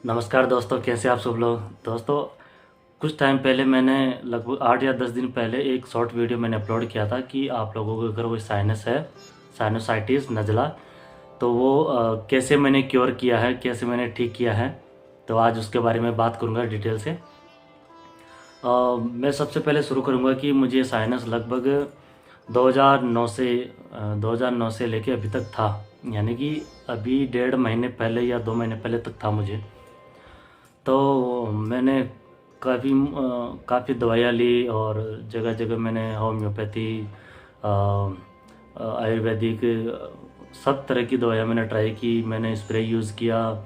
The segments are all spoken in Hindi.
नमस्कार दोस्तों, कैसे आप सब लोग। दोस्तों, कुछ टाइम पहले मैंने लगभग 8 या 10 दिन पहले एक शॉर्ट वीडियो मैंने अपलोड किया था कि आप लोगों को अगर कोई साइनस है, साइनोसाइटिस नज़ला, तो वो कैसे मैंने क्योर किया है, कैसे मैंने ठीक किया है। तो आज उसके बारे में बात करूँगा डिटेल से। मैं सबसे पहले शुरू करूँगा कि मुझे साइनस लगभग 2009 से लेके अभी तक था। यानी कि अभी 1.5 महीने पहले या 2 महीने पहले तक था मुझे। तो मैंने काफ़ी दवाइयाँ ली और जगह जगह मैंने होम्योपैथी, आयुर्वेदिक, सब तरह की दवाइयाँ मैंने ट्राई की। मैंने स्प्रे यूज़ किया,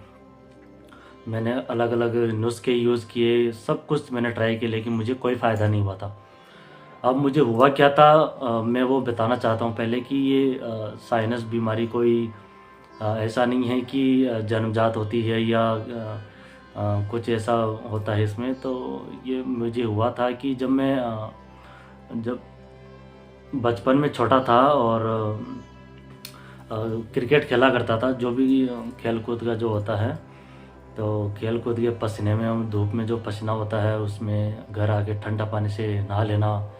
मैंने अलग अलग नुस्खे यूज़ किए, सब कुछ मैंने ट्राई किया, लेकिन मुझे कोई फ़ायदा नहीं हुआ था। अब मुझे हुआ क्या था, मैं वो बताना चाहता हूँ पहले कि ये साइनस बीमारी कोई ऐसा नहीं है कि जन्मजात होती है या कुछ ऐसा होता है इसमें। तो ये मुझे हुआ था कि जब बचपन में छोटा था और क्रिकेट खेला करता था, जो भी खेल कूद का जो होता है, तो खेल कूद के पसीने में, हम धूप में जो पसीना होता है उसमें घर आके ठंडा पानी से नहा लेना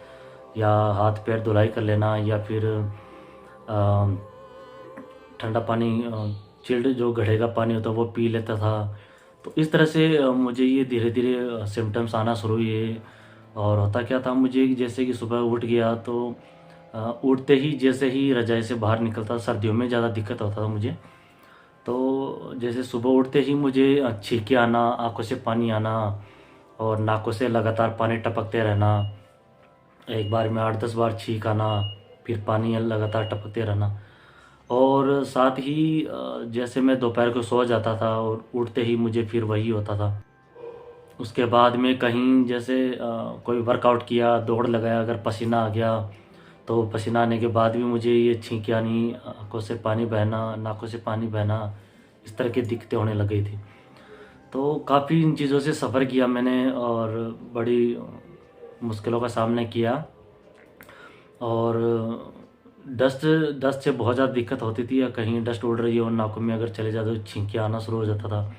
या हाथ पैर धुलाई कर लेना, या फिर ठंडा पानी, चिल्ड जो घड़े का पानी होता है वो पी लेता था। तो इस तरह से मुझे ये धीरे धीरे सिम्टम्स आना शुरू हुए। और होता क्या था, मुझे जैसे कि सुबह उठ गया तो उठते ही जैसे ही रज़ाई से बाहर निकलता, सर्दियों में ज़्यादा दिक्कत होता था मुझे। तो जैसे सुबह उठते ही मुझे छींके आना, आँखों से पानी आना और नाकों से लगातार पानी टपकते रहना। एक बार में 8-10 बार छींक आना, फिर पानी लगातार टपकते रहना। और साथ ही जैसे मैं दोपहर को सो जाता था और उठते ही मुझे फिर वही होता था। उसके बाद में कहीं जैसे कोई वर्कआउट किया, दौड़ लगाया, अगर पसीना आ गया तो पसीना आने के बाद भी मुझे ये छींकें आनी, आँखों से पानी बहना, नाकों से पानी बहना, इस तरह की दिक्कतें होने लग गई थी। तो काफ़ी इन चीज़ों से सफ़र किया मैंने और बड़ी मुश्किलों का सामना किया। और डस्ट डस्ट से बहुत ज़्यादा दिक्कत होती थी, या कहीं डस्ट उड़ रही हो नाकों में अगर चले जाते तो छींकें आना शुरू हो जाता था।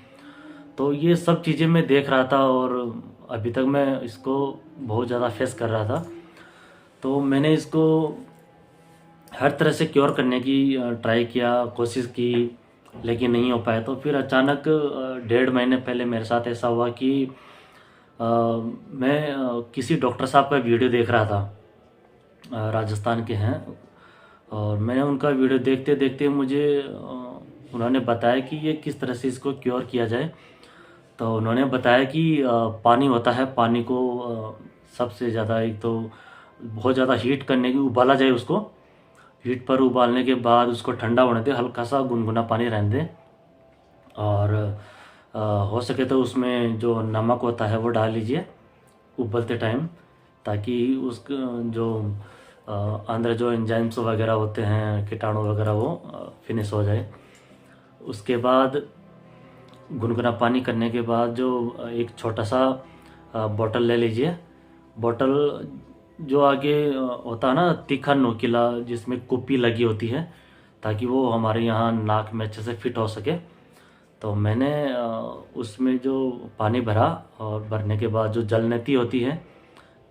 तो ये सब चीज़ें मैं देख रहा था और अभी तक मैं इसको बहुत ज़्यादा फेस कर रहा था। तो मैंने इसको हर तरह से क्योर करने की ट्राई किया, कोशिश की, लेकिन नहीं हो पाया। तो फिर अचानक 1.5 महीने पहले मेरे साथ ऐसा हुआ कि मैं किसी डॉक्टर साहब का वीडियो देख रहा था, राजस्थान के हैं। और मैंने उनका वीडियो देखते देखते मुझे उन्होंने बताया कि ये किस तरह से इसको क्योर किया जाए। तो उन्होंने बताया कि पानी होता है, पानी को सबसे ज़्यादा, एक तो बहुत ज़्यादा हीट करने की, उबाला जाए उसको, हीट पर उबालने के बाद उसको ठंडा होने दें, हल्का सा गुनगुना पानी रहने दें। और हो सके तो उसमें जो नमक होता है वो डाल लीजिए उबलते टाइम, ताकि उस जो अंदर जो एंजाइम्स वगैरह होते हैं, कीटाणु वगैरह, वो फिनिश हो जाए। उसके बाद गुनगुना पानी करने के बाद जो एक छोटा सा बॉटल ले लीजिए। बॉटल जो आगे होता है ना, तीखा नोकीला, जिसमें कुप्पी लगी होती है, ताकि वो हमारे यहाँ नाक में अच्छे से फिट हो सके। तो मैंने उसमें जो पानी भरा, और भरने के बाद जो जल नेती होती है,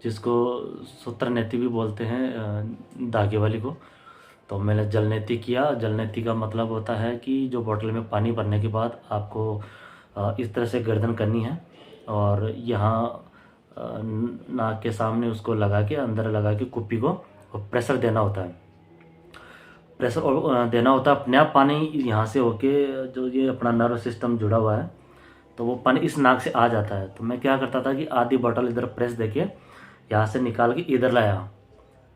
जिसको सूत्र नेती भी बोलते हैं, धागे वाली को, तो मैंने जल नेती किया। जल नेती का मतलब होता है कि जो बोतल में पानी भरने के बाद आपको इस तरह से गर्दन करनी है और यहाँ नाक के सामने उसको लगा के, अंदर लगा के कुप्पी को प्रेशर देना होता है। प्रेशर देना होता है, अपने आप पानी यहाँ से होके, जो ये अपना नर्व सिस्टम जुड़ा हुआ है, तो वो पानी इस नाक से आ जाता है। तो मैं क्या करता था कि आधी बोतल इधर प्रेस देके यहाँ से निकाल के इधर लाया,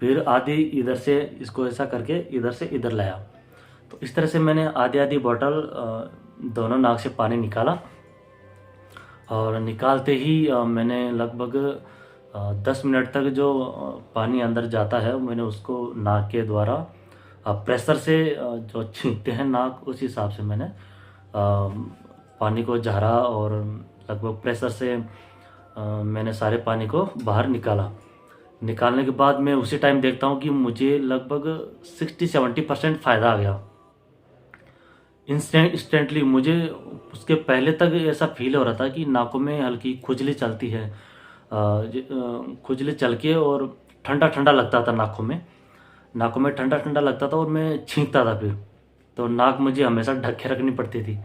फिर आधी इधर से, इसको ऐसा करके इधर से इधर लाया। तो इस तरह से मैंने आधी आधी बोतल दोनों नाक से पानी निकाला। और निकालते ही मैंने लगभग 10 मिनट तक जो पानी अंदर जाता है, मैंने उसको नाक के द्वारा प्रेशर से जो छींकते हैं नाक, उस हिसाब से मैंने पानी को झारा और लगभग प्रेशर से मैंने सारे पानी को बाहर निकाला। निकालने के बाद मैं उसी टाइम देखता हूँ कि मुझे लगभग 60-70% फ़ायदा आ गया। इंस्टेंटली मुझे उसके पहले तक ऐसा फील हो रहा था कि नाकों में हल्की खुजली चलती है, खुजली चल के और ठंडा ठंडा लगता था नाकों में ठंडा ठंडा लगता था और मैं छींकता था फिर, तो नाक मुझे हमेशा ढक के रखनी पड़ती थी।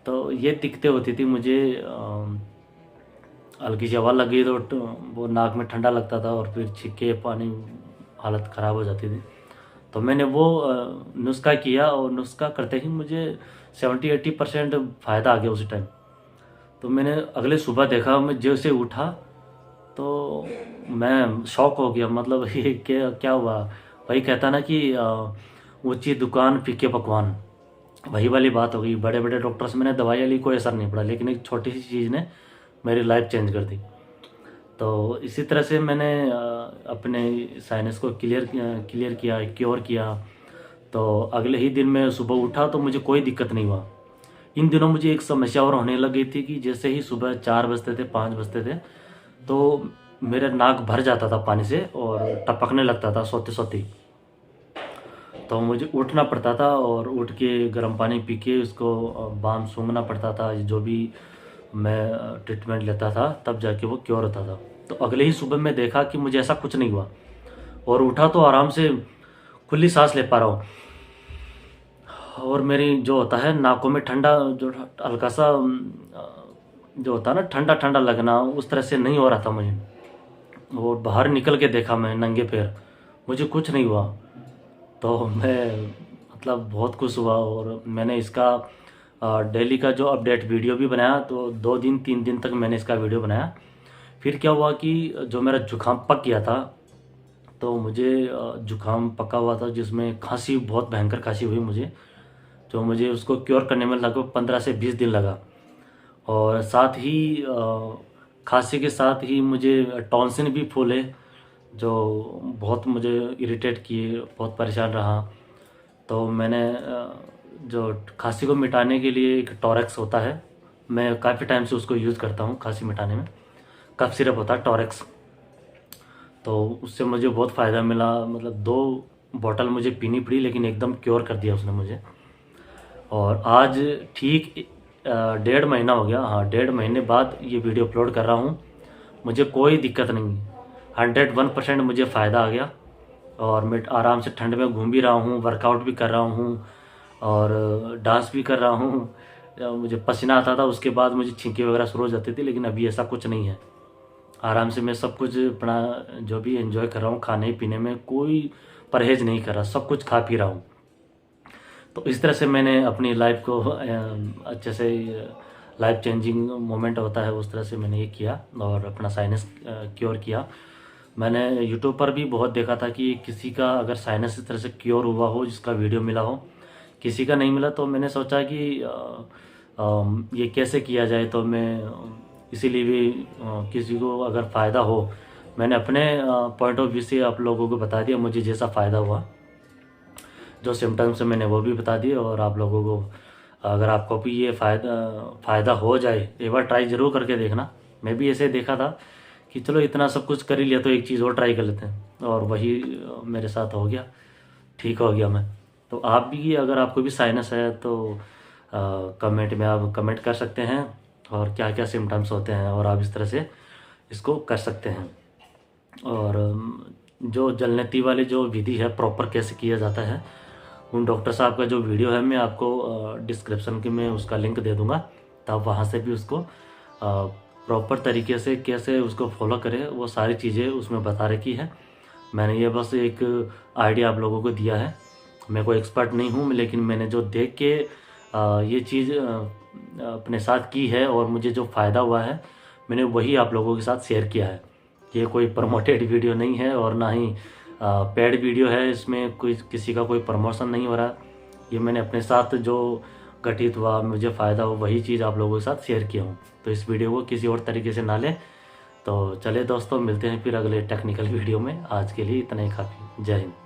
तो ये दिक्कतें होती थी मुझे। हल्की सी हवा लग गई तो वो नाक में ठंडा लगता था और फिर छींके पानी हालत ख़राब हो जाती थी। तो मैंने वो नुस्खा किया और नुस्खा करते ही मुझे 70-80% फ़ायदा आ गया उसी टाइम। तो मैंने अगले सुबह देखा, मैं जैसे उठा तो मैं शॉक हो गया, मतलब ये क्या क्या हुआ। वही कहता ना कि ऊंची दुकान फीके पकवान, वही वाली बात हो गई। बड़े बड़े डॉक्टर से मैंने दवाई ली, कोई असर नहीं पड़ा, लेकिन एक छोटी सी चीज़ ने मेरी लाइफ चेंज कर दी। तो इसी तरह से मैंने अपने साइनस को क्लियर किया, क्योर किया। तो अगले ही दिन मैं सुबह उठा तो मुझे कोई दिक्कत नहीं हुआ। इन दिनों मुझे एक समस्या और होने लग गई थी कि जैसे ही सुबह 4 बजते थे, 5 बजते थे, तो मेरा नाक भर जाता था पानी से और टपकने लगता था सोते सोते ही। तो मुझे उठना पड़ता था और उठ के गर्म पानी पी के उसको बाम सूंघना पड़ता था। जो भी मैं ट्रीटमेंट लेता था तब जाके वो क्योर होता था। तो अगले ही सुबह मैं देखा कि मुझे ऐसा कुछ नहीं हुआ और उठा तो आराम से खुली सांस ले पा रहा हूँ। और मेरी जो होता है नाकों में ठंडा, जो हल्का सा जो होता है ना ठंडा ठंडा लगना, उस तरह से नहीं हो रहा था मुझे। और बाहर निकल के देखा मैं नंगे पैर, मुझे कुछ नहीं हुआ। तो मैं मतलब बहुत खुश हुआ और मैंने इसका डेली का जो अपडेट वीडियो भी बनाया। तो 2 दिन 3 दिन तक मैंने इसका वीडियो बनाया। फिर क्या हुआ कि जो मेरा जुकाम पक गया था, तो मुझे जुकाम पका हुआ था जिसमें खांसी, बहुत भयंकर खांसी हुई मुझे, तो मुझे उसको क्योर करने में लगभग 15 से 20 दिन लगा। और साथ ही खांसी के साथ ही मुझे टॉन्सिल भी फूले, जो बहुत मुझे इरिटेट किए, बहुत परेशान रहा। तो मैंने जो खांसी को मिटाने के लिए एक टॉरेक्स होता है, मैं काफ़ी टाइम से उसको यूज़ करता हूँ खांसी मिटाने में। कफ सिरप होता है टॉरेक्स, तो उससे मुझे बहुत फ़ायदा मिला। मतलब 2 बॉटल मुझे पीनी पड़ी, लेकिन एकदम क्योर कर दिया उसने मुझे। और आज ठीक 1.5 महीना हो गया, हाँ 1.5 महीने बाद ये वीडियो अपलोड कर रहा हूँ। मुझे कोई दिक्कत नहीं, 101% मुझे फ़ायदा आ गया। और मैं आराम से ठंड में घूम भी रहा हूँ, वर्कआउट भी कर रहा हूँ और डांस भी कर रहा हूँ। मुझे पसीना आता था, उसके बाद मुझे छींके वगैरह शुरू हो जाती थी, लेकिन अभी ऐसा कुछ नहीं है। आराम से मैं सब कुछ अपना जो भी एंजॉय कर रहा हूँ, खाने पीने में कोई परहेज नहीं कर रहा, सब कुछ खा पी रहा हूँ। तो इस तरह से मैंने अपनी लाइफ को अच्छे से, लाइफ चेंजिंग मोमेंट होता है उस तरह से मैंने ये किया और अपना साइनस क्योर किया। मैंने यूट्यूब पर भी बहुत देखा था कि किसी का अगर साइनस इस तरह से क्योर हुआ हो, जिसका वीडियो मिला हो, किसी का नहीं मिला। तो मैंने सोचा कि ये कैसे किया जाए। तो मैं इसीलिए भी किसी को अगर फ़ायदा हो, मैंने अपने पॉइंट ऑफ व्यू से आप लोगों को बता दिया, मुझे जैसा फ़ायदा हुआ, जो सिम्टम्स है मैंने वो भी बता दिए। और आप लोगों को अगर आपको भी ये फ़ायदा हो जाए, एक बार ट्राई ज़रूर करके देखना। मैं भी ऐसे देखा था कि चलो इतना सब कुछ कर ही लिया तो एक चीज़ और ट्राई कर लेते हैं, और वही मेरे साथ हो गया, ठीक हो गया मैं। तो आप भी, अगर आपको भी साइनस है तो कमेंट में आप कमेंट कर सकते हैं और क्या क्या सिम्टम्स होते हैं, और आप इस तरह से इसको कर सकते हैं। और जो जलनेती वाली जो विधि है प्रॉपर कैसे किया जाता है, उन डॉक्टर साहब का जो वीडियो है मैं आपको डिस्क्रिप्शन के में उसका लिंक दे दूंगा, तो आप वहाँ से भी उसको प्रॉपर तरीके से कैसे उसको फॉलो करें, वो सारी चीज़ें उसमें बता रखी है। मैंने ये बस एक आइडिया आप लोगों को दिया है। मैं कोई एक्सपर्ट नहीं हूँ, लेकिन मैंने जो देख के ये चीज़ अपने साथ की है और मुझे जो फ़ायदा हुआ है, मैंने वही आप लोगों के साथ शेयर किया है। ये कोई प्रमोटेड वीडियो नहीं है और ना ही पेड वीडियो है, इसमें कोई किसी का कोई प्रमोशन नहीं हो रहा। ये मैंने अपने साथ जो घटित हुआ, मुझे फ़ायदा हो, वही चीज़ आप लोगों के साथ शेयर किया हूँ। तो इस वीडियो को किसी और तरीके से ना लें। तो चले दोस्तों, मिलते हैं फिर अगले टेक्निकल वीडियो में। आज के लिए इतना ही काफ़ी। जय हिंद।